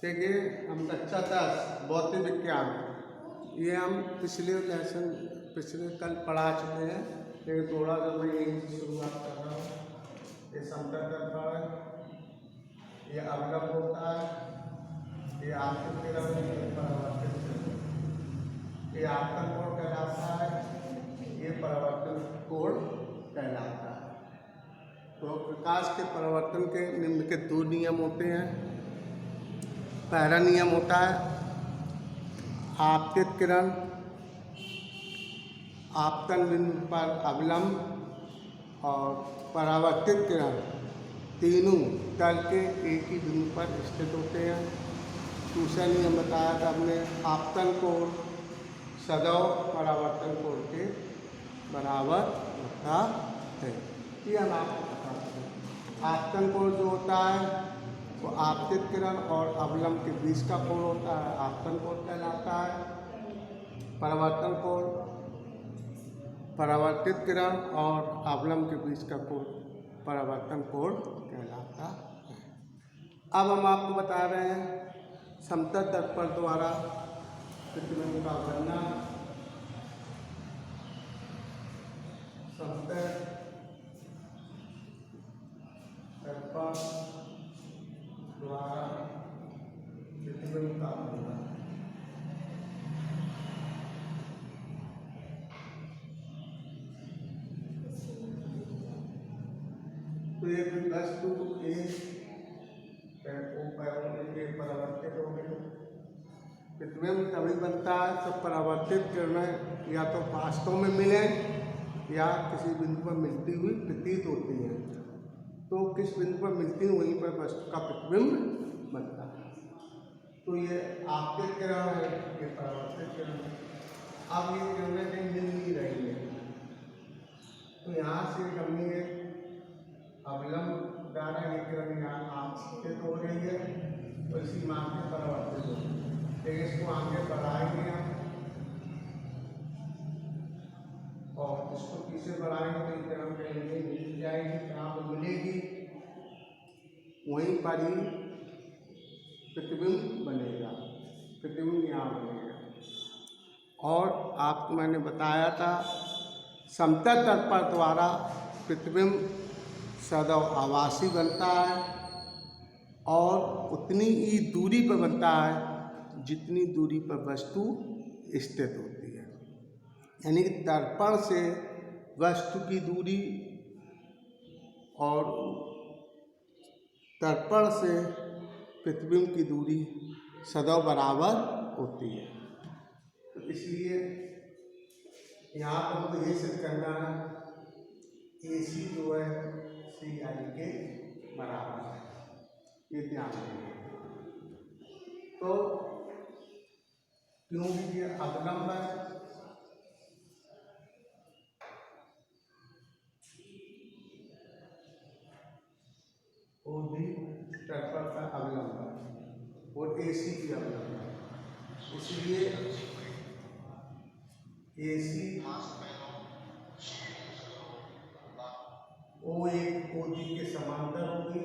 देखिए हम कक्षा 10 भौतिक विज्ञान ये हम पिछले कल पढ़ा चुके हैं, लेकिन थोड़ा सा मैं यही शुरुआत कर रहा हूँ। ये समतल दर्पण है, ये अवलंब होता है, ये आपतित किरण, ये परावर्तित किरण, ये आपतन कोण कहलाता है, ये परावर्तन कोण कहलाता है। तो प्रकाश के परावर्तन के निम्नलिखित दो नियम होते हैं। पहला नियम होता है आपतित किरण आपतन बिंदु पर अवलंब और परावर्तित किरण तीनों तल के एक ही बिंदु पर स्थित होते हैं। दूसरा नियम बताया था हमने, आपतन कोण सदैव परावर्तन कोण के बराबर होता है। ये हम आपको बताते हैं। आपतन कोण जो होता है वो आपतित किरण और अवलंब के बीच का कोण होता है, आपतन कोण कहलाता है। परावर्तित किरण और अवलंब के बीच का कोण परावर्तन कोण कहलाता है। अब हम आपको बता रहे हैं समतल दर्पण द्वारा प्रतिबिंब का वर्णन। समतल दर्पण द्वारा प्रतिबिंब का वर्णन। तो ये वस्तु परावर्तित हो गई। प्रतिबिंब तभी बनता है जब परावर्तित किरणें या तो वास्तव में मिले या किसी बिंदु पर मिलती हुई प्रतीत होती हैं। तो किस बिंदु पर मिलती है वहीं पर वस्तु का प्रतिबिंब बनता है। तो ये आपतित किरण है, ये परावर्तित किरण है। अब ये किरणें कहीं मिल नहीं रही है, तो यहाँ से हमने अवलंब द्वारा ये किरण यहाँ आपतित हो रही है, तो इसी मान के परावर्तित हो रही है। लेकिन इसको आगे बढ़ाएंगे हम और इसको पीछे बढ़ाएंगे तो ये किरण कहीं नहीं मिल जाएगी, कहाँ पर मिलेगी वहीं पर ही प्रतिबिंब बनेगा, प्रतिबिंब यहाँ बनेगा। और आपको मैंने बताया था समतल दर्पण द्वारा प्रतिबिंब सदैव आभासी बनता है और उतनी ही दूरी पर बनता है जितनी दूरी पर वस्तु स्थित होती है। यानी कि दर्पण से वस्तु की दूरी और दर्पण से प्रतिबिंब की दूरी सदैव बराबर होती है। तो इसलिए यहाँ पर हमको ये सिद्ध करना है AC जो है CI के बराबर है, ये ध्यान देंगे। तो क्योंकि ये अवलंब है, वो भी दर्पण का अवलंब है और AC की अवलंब है, इसलिए AC O एक OD के समांतर होगी।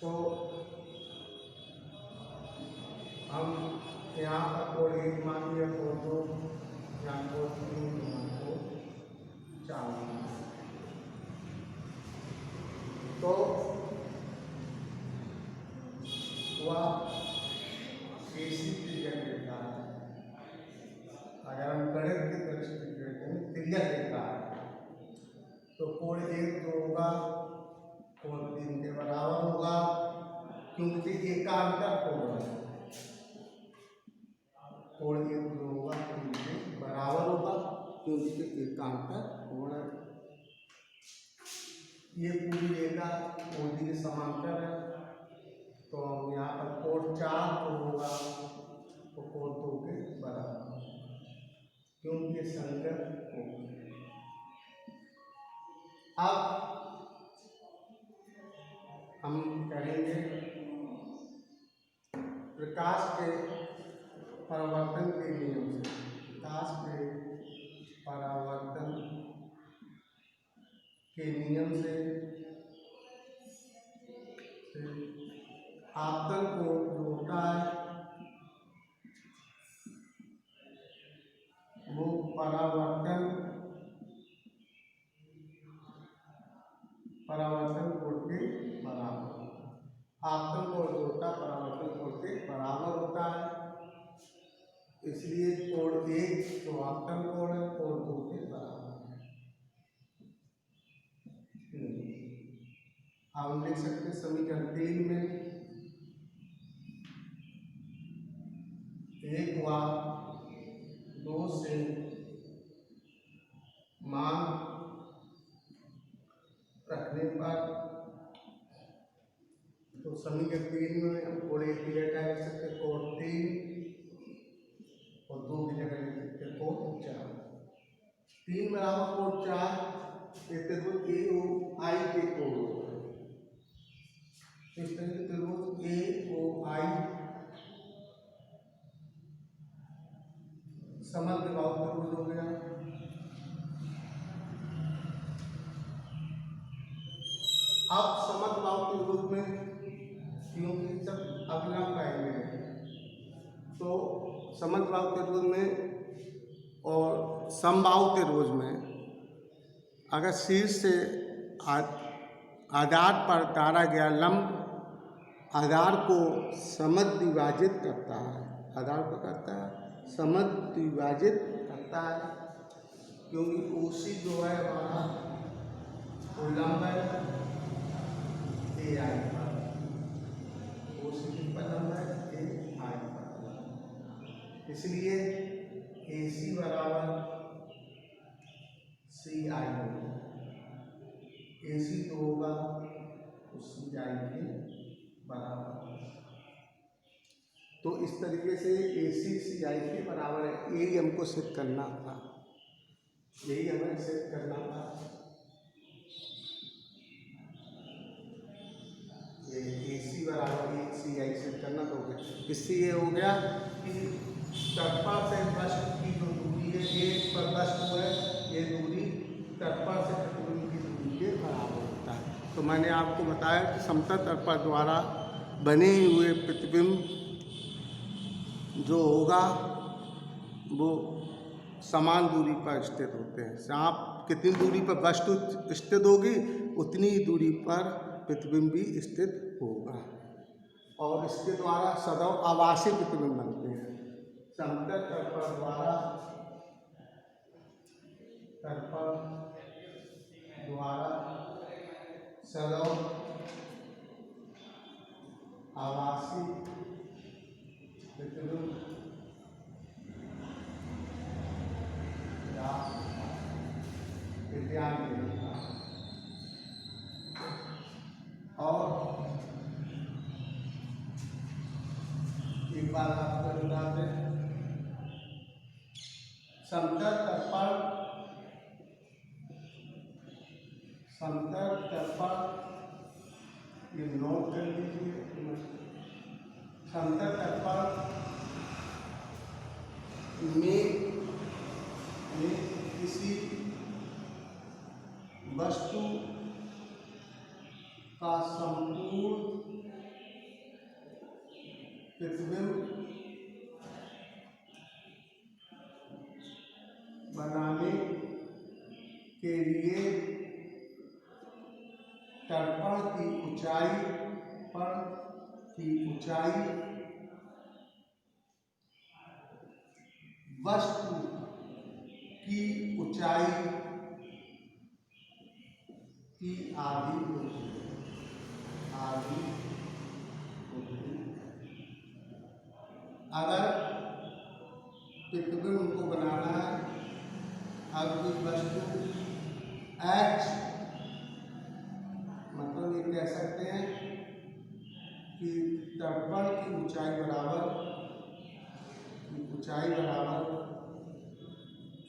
तो हम यहाँ पर कोण 1 मान लिया, कोण 2, यहाँ कोण 3, यहाँ कोण 4। तो वह AC त्रिज्या देता है। अगर हम गणित की दृष्टि से देखें त्रिज्या देता है तो कोण 1 जो होगा कोण 3 के बराबर होगा, क्योंकि एकांतर कोण है। कोण 1 जो होगा 3 के बराबर होगा क्योंकि एकांतर कोण है। ये पूरी रेखा OD के समांतर है, तो हम यहाँ पर कोण 4 जो होगा तो कोण 2 के बराबर, क्योंकि ये संगत कोण है। अब हम कहेंगे प्रकाश के परावर्तन के नियम से, प्रकाश के परावर्तन के नियम से आपतन कोण जो होता है वो परावर्तन कोण के बराबर। आपतन कोण जो होता है परावर्तन कोण के बराबर होता है, इसलिए कोण 1 जो आपतन कोण है कोण 2 के बराबर है। अब हम लिख सकते हैं समीकरण 3 में 1 व 2 से मान रखने पर, तो समीकरण 3 में हम कोण 1 की जगह लिख सकते हैं कोण 3 और 2 की जगह लिख सकते हैं कोण 4। 3 बराबर कोण 4 त्रिभुज AOI के कोण होगा। इस तरह के त्रिभुज AOI समद्विबाहु त्रिभुज हो गया। अब समद्विबाहु त्रिभुज में क्योंकि सब अगला पाएंगे, तो समद्विबाहु त्रिभुज में और समबाहु त्रिभुज में अगर शीर्ष से आधार पर डाला गया लंब आधार को समद्विभाजित करता है, आधार को करता है समद्विभाजित करता है, क्योंकि OC जो है हमारा वो लंब है AI पर, OC पर लंब है AI पर, इसलिए AC बराबर CI होगा। AC तो होगा तो CI के बराबर। तो इस तरीके से AC CI के बराबर है। यही हमको सिद्ध करना था, यही हमें सिद्ध करना था। ये AC बराबर CI सिद्ध करना तो हो गया। इससे ये हो गया कि तर्पण से वस्तु की जो दूरी है एक पर वस्तु है, ये दूरी तर्पण से प्रतिबिंब की दूरी के बराबर होता है। तो मैंने आपको बताया कि समतल तर्पण द्वारा बने हुए प्रतिबिंब जो होगा वो समान दूरी पर स्थित होते हैं। आप कितनी दूरी पर वस्तु स्थित होगी उतनी ही दूरी पर प्रतिबिंब भी स्थित होगा, और इसके द्वारा सदैव आभासी प्रतिबिंब बनते हैं। समतल तर्पण द्वारा सदैव आभासी प्रतिबिंब ध्यान देना। और एक बार आपको बता दें, समतल तर्पण ये नोट कर लीजिए। समतल तर्पण में किसी वस्तु का संपूर्ण प्रतिबिंब बनाने के लिए दर्पण की ऊंचाई वस्तु की ऊंचाई की आधी होती है। अगर प्रतिबिंब को बनाना है, अब कोई वस्तु H, मतलब ये कह सकते हैं कि दर्पण की ऊंचाई बराबर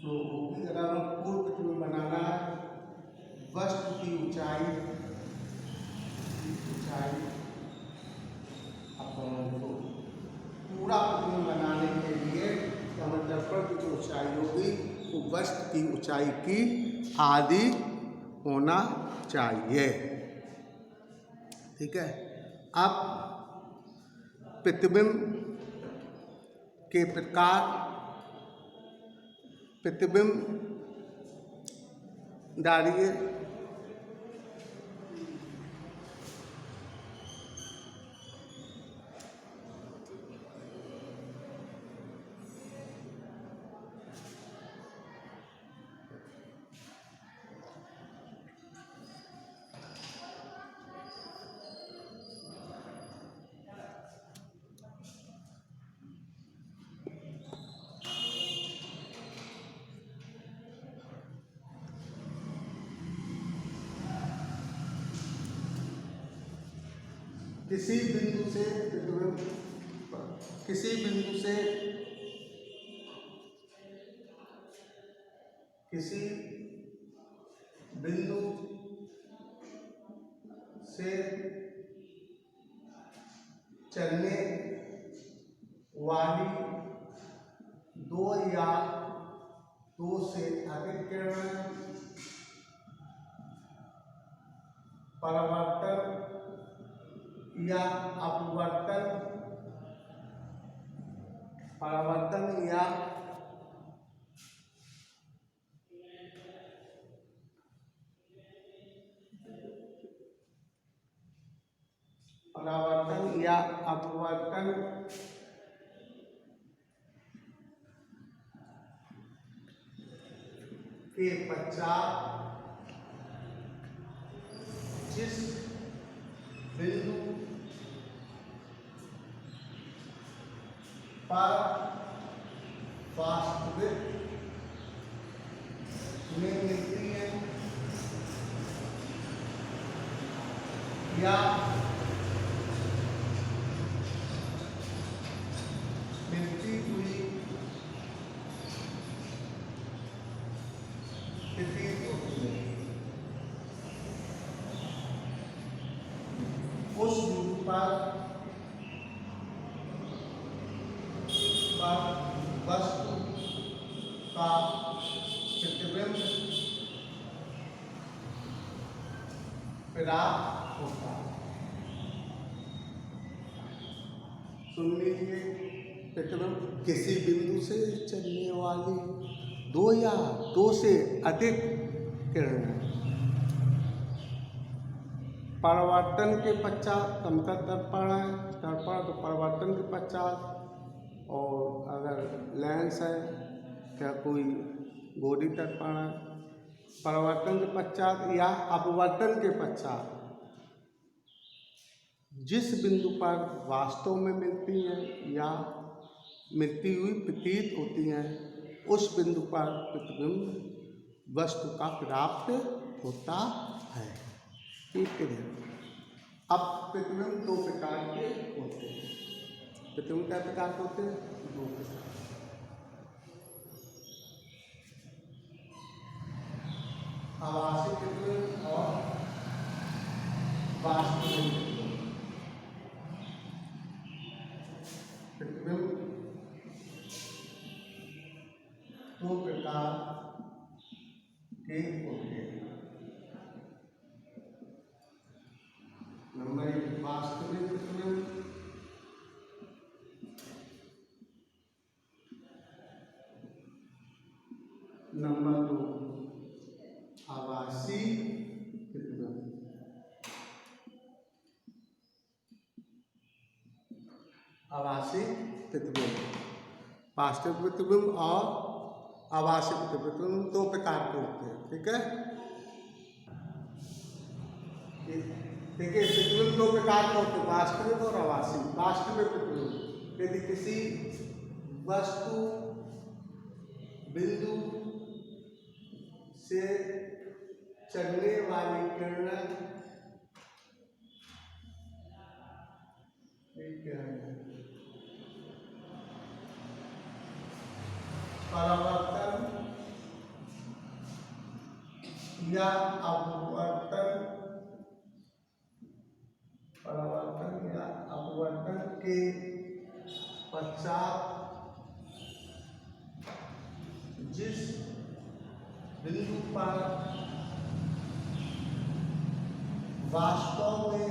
जो होगी, अगर हम पूर्ण प्रतिबिंब बनाना है वस्तु की ऊंचाई पूरा प्रतिबिंब बनाने के लिए दर्पण की जो ऊंचाई होगी वो वस्तु की ऊंचाई की आधी होना चाहिए। ठीक है, अब प्रतिबिंब के प्रकार, प्रतिबिंब डालिए। किसी बिंदु से प्रतिबिंब, किसी बिंदु से किसी बिंदु से चलने वाली दो या दो से अधिक किरणें परावर्तन या अपवर्तन, परावर्तन या परावर्तन या अपवर्तन के पश्चात जिस बिंदु पर वास्तविक में मिलती है या मिलती हुई प्रतीत होती है, उस बिंदु पर वस्तु का प्रतिबिंब प्राप्त होता है। सुन लीजिए, प्रतिबिंब किसी बिंदु से चलने वाली दो या दो से अधिक किरणें परावर्तन के पश्चात, समतल दर्पण है, दर्पण तो परावर्तन के पश्चात, और अगर लेंस है क्या कोई गोली दर्पण है, परावर्तन के पश्चात या अपवर्तन के पश्चात जिस बिंदु पर वास्तव में मिलती हैं या मिलती हुई प्रतीत होती हैं, उस बिंदु पर प्रतिबिंब वस्तु का प्राप्त होता है। ठीक है। अब प्रतिबिंब दो प्रकार के होते हैं। प्रतिबिंब क्या प्रकार के होते हैं? दो प्रकार। आभासी प्रतिबिंब और वास्तविक प्रतिबिंब दो प्रकार के होते हैं। नंबर एक वास्तविक प्रतिबिंब, नंबर दो आभासी प्रतिबिंब। आभासी प्रतिबिंब, वास्तविक प्रतिबिंब और आभासी प्रतिबिंब दो प्रकार के होते हैं। ठीक है। देखिए, प्रतिबिंब दो प्रकार के होते हैं, वास्तविक और आभासी। वास्तविक प्रतिबिंब यदि किसी वस्तु बिंदु से चलने वाली किरणें परावर्तन या अपवर्तन, परावर्तन या अपवर्तन के पश्चात जिस बिंदु पर वास्तव में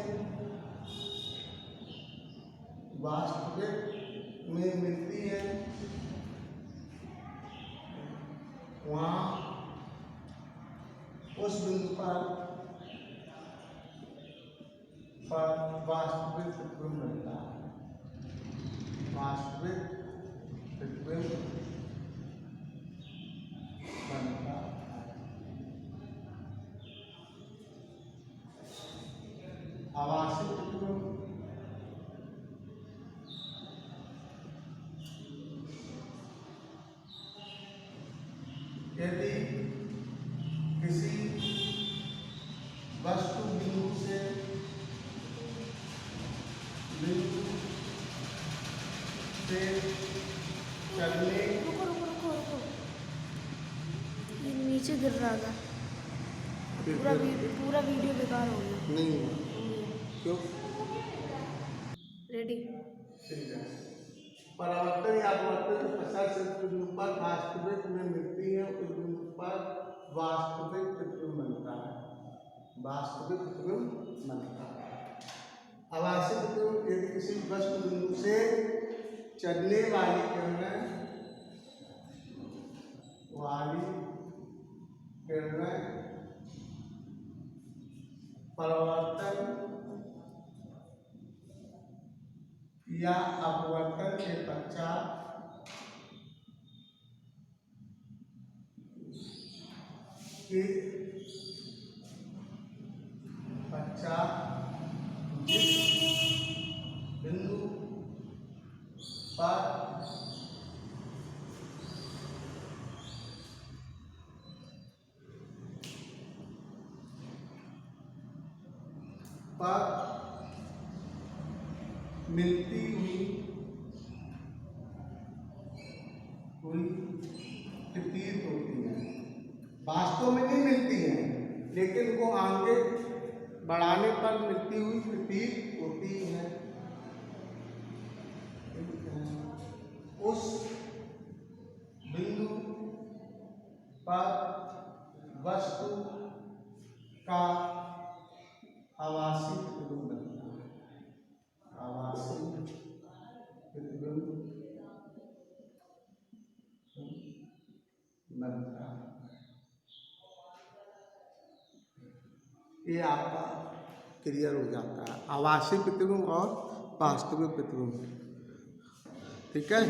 वास्तविक में मिलती है, वहाँ उस बिंदु पर वास्तविक प्रतिबिंब बनता है। वास्तविक प्रतिबिंब बनता है। आभासी प्रतिबिंब यदि किसी वस्तु बिंदु से चलने रुको ये नीचे गिर रहा था, पूरा वीडियो बेकार हो गया। नहीं हुआ क्यों? रेडी? ठीक है। परावर्तन या अपवर्तन पश्चात से बिंदु पर वास्तविक में मिलती है, उस बिंदु पर वास्तविक प्रतिबिंब बनता है। वास्तविक प्रतिबिंब बनता है। आभासी प्रतिबिंब यदि किसी वस्तु बिंदु से चलने वाली किरणें परावर्तन या अपवर्तन के पश्चात जिस बिंदु पर मिलती हुई प्रतीत होती है। वास्तव में नहीं मिलती है, लेकिन वो आगे बढ़ाने पर मिलती हुई प्रतीत होती है। उस बिंदु पर वस्तु का आभासी प्रतिबिंब बनता है। आभासी प्रतिबिंब बनता है। ये आपका क्लियर हो जाता है, आभासी प्रतिबिंब और वास्तविक प्रतिबिंब। ठीक है।